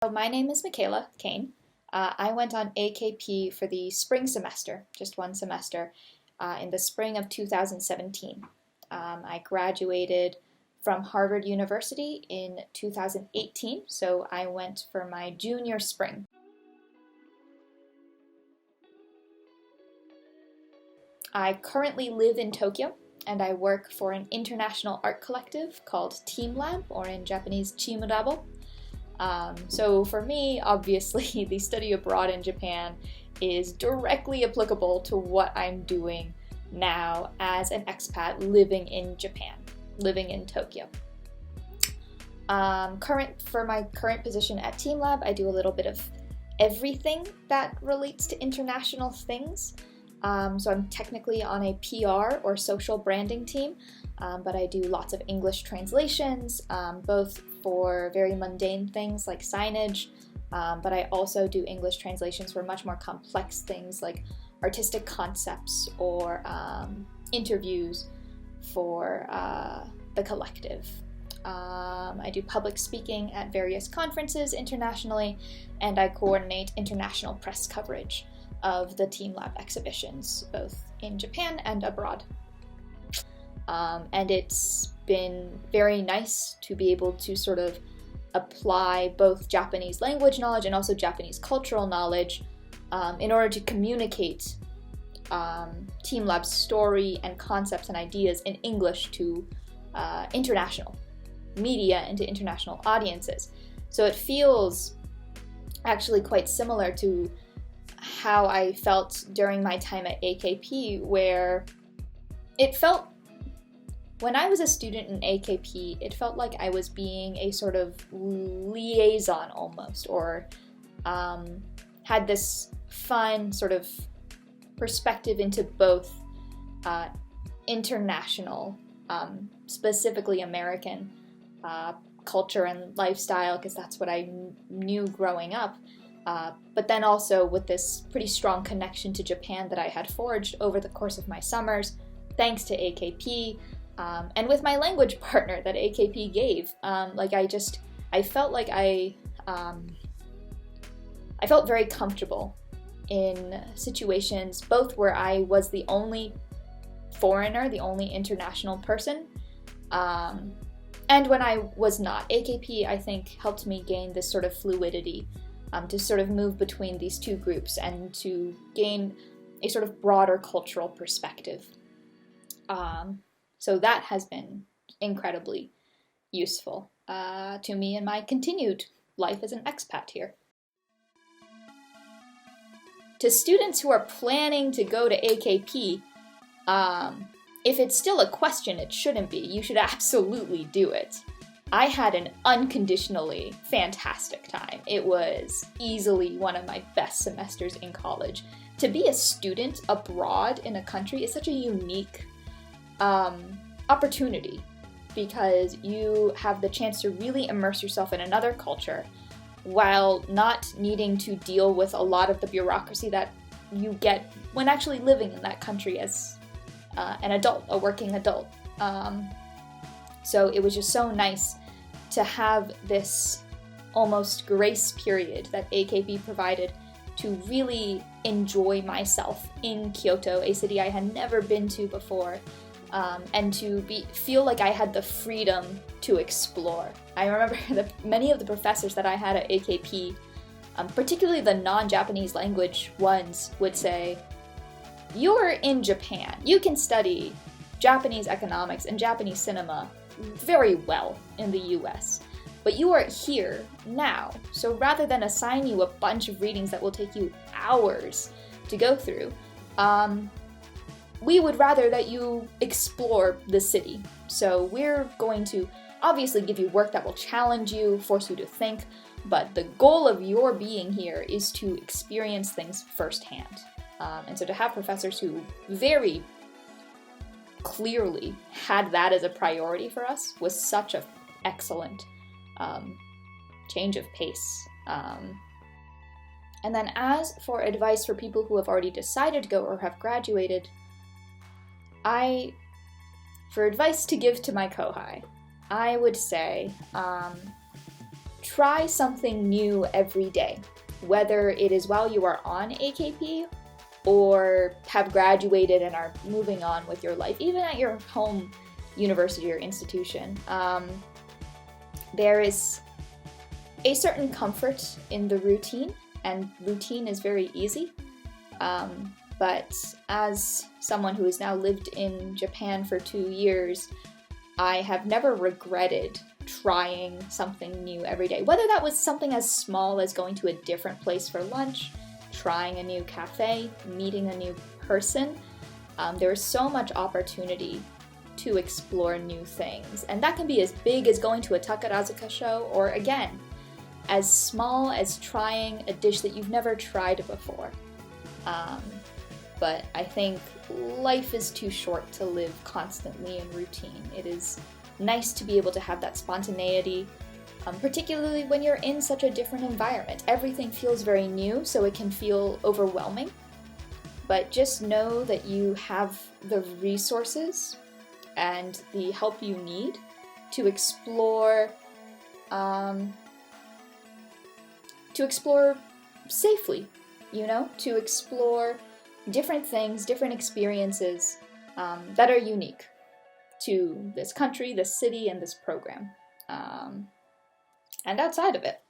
So my name is Michaela Kane. I went on AKP for the spring semester, just one semester, in the spring of 2017. I graduated from Harvard University in 2018, so I went for my junior spring. I currently live in Tokyo, and I work for an international art collective called teamLab, or in Japanese, teamLab. So for me, obviously, the study abroad in Japan is directly applicable to what I'm doing now as an expat living in Japan, living in Tokyo. For my current position at teamLab, I do a little bit of everything that relates to international things. So I'm technically on a PR or social branding team, but I do lots of English translations, both for very mundane things like signage, but I also do English translations for much more complex things like artistic concepts or interviews for the collective. I do public speaking at various conferences internationally, and I coordinate international press coverage of the teamLab exhibitions, both in Japan and abroad. And it's been very nice to be able to sort of apply both Japanese language knowledge and also Japanese cultural knowledge in order to communicate teamLab's story and concepts and ideas in English to international media and to international audiences. So it feels actually quite similar to how I felt during my time at AKP, where it felt, when I was a student in AKP, it felt like I was being a sort of liaison almost, or had this fun sort of perspective into both international, specifically American culture and lifestyle, because that's what I knew growing up. But then also with this pretty strong connection to Japan that I had forged over the course of my summers, thanks to AKP, and with my language partner that AKP gave. I felt like I felt very comfortable in situations both where I was the only foreigner, the only international person, and when I was not. AKP, I think, helped me gain this sort of fluidity to sort of move between these two groups and to gain a sort of broader cultural perspective. So that has been incredibly useful to me in my continued life as an expat here. To students who are planning to go to AKP, if it's still a question, it shouldn't be. You should absolutely do it. I had an unconditionally fantastic time. It was easily one of my best semesters in college. To be a student abroad in a country is such a unique opportunity, because you have the chance to really immerse yourself in another culture while not needing to deal with a lot of the bureaucracy that you get when actually living in that country as an adult, a working adult. So it was just so nice to have this almost grace period that AKP provided to really enjoy myself in Kyoto, a city I had never been to before, and to feel like I had the freedom to explore. I remember many of the professors that I had at AKP, particularly the non-Japanese language ones, would say, "You're in Japan. You can study Japanese economics and Japanese cinema very well in the US, but you are here now, so rather than assign you a bunch of readings that will take you hours to go through, we would rather that you explore the city. So we're going to obviously give you work that will challenge you, force you to think, but the goal of your being here is to experience things firsthand." And so to have professors who very clearly had that as a priority for us was such an excellent change of pace. And then as for advice for people who have already decided to go or have graduated, for advice to give to my Kouhai, I would say try something new every day, whether it is while you are on AKP or have graduated and are moving on with your life, even at your home university or institution. There is a certain comfort in the routine, and routine is very easy. But as someone who has now lived in Japan for 2 years, I have never regretted trying something new every day. Whether that was something as small as going to a different place for lunch, trying a new cafe, meeting a new person, there is so much opportunity to explore new things. And that can be as big as going to a Takarazuka show, or again, as small as trying a dish that you've never tried before. But I think life is too short to live constantly in routine. It is nice to be able to have that spontaneity, particularly when you're in such a different environment. Everything feels very new, so it can feel overwhelming. But just know that you have the resources and the help you need to explore safely, to explore different things, different experiences that are unique to this country, this city, and this program. And outside of it.